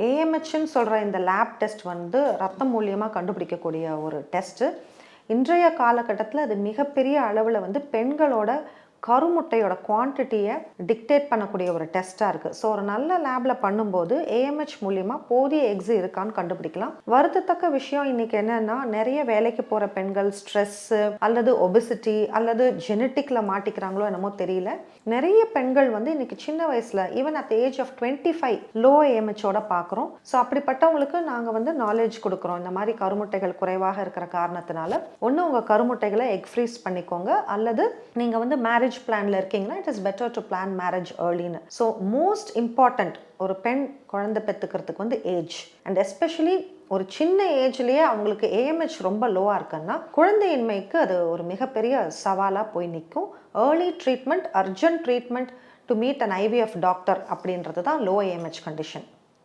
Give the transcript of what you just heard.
ஏஎம்ஹெச்ன்னு சொல்கிற இந்த lab test வந்து ரத்தம் மூலியமாக கண்டுபிடிக்கக்கூடிய ஒரு டெஸ்ட்டு. இன்றைய காலகட்டத்தில் அது மிகப்பெரிய அளவில் வந்து பெண்களோட கருமுட்டையோட குவான்டிட்டியை டிக்டேட் பண்ணக்கூடிய ஒரு டெஸ்ட்டாக இருக்குது. ஸோ ஒரு நல்ல லேபில் பண்ணும்போது ஏஎம்ஹெச் மூலியமாக போதிய எக்ஸ் இருக்கான்னு கண்டுபிடிக்கலாம். வருத்தத்தக்க விஷயம் இன்றைக்கி என்னென்னா, நிறைய வேலைக்கு போகிற பெண்கள் ஸ்ட்ரெஸ்ஸு அல்லது ஒபிசிட்டி அல்லது ஜெனட்டிக்கில் மாட்டிக்கிறாங்களோ என்னமோ தெரியல. நிறைய பெண்கள் வந்து இன்றைக்கி சின்ன வயசில் even at age of 25 low ஏஎம்ஹெச்சோட பார்க்குறோம். ஸோ அப்படிப்பட்டவங்களுக்கு நாங்கள் வந்து நாலேஜ் கொடுக்குறோம். இந்த மாதிரி கருமுட்டைகள் குறைவாக இருக்கிற காரணத்தினால ஒன்று உங்கள் கருமுட்டைகளை எக் ஃப்ரீஸ் பண்ணிக்கோங்க, அல்லது நீங்கள் வந்து மேரேஜ் பிளான்ல இருக்கீங்கன்னா it is better to plan marriage ஏர்லின்னு. ஸோ மோஸ்ட் இம்பார்ட்டன்ட் ஒரு பெண் குழந்தை பெற்றுக்கிறதுக்கு வந்து ஏஜ், அண்ட் எஸ்பெஷலி ஒரு சின்ன ஏஜ்லேயே அவங்களுக்கு ஏஎம்ஹெச் ரொம்ப லோவாக இருக்குன்னா குழந்தையின்மைக்கு அது ஒரு மிகப்பெரிய சவாலாக போய் நிற்கும். Early treatment, urgent treatment to meet an IVF doctor அப்படின்றது தான் லோ ஏஎம்ஹெச் கண்டிஷன்.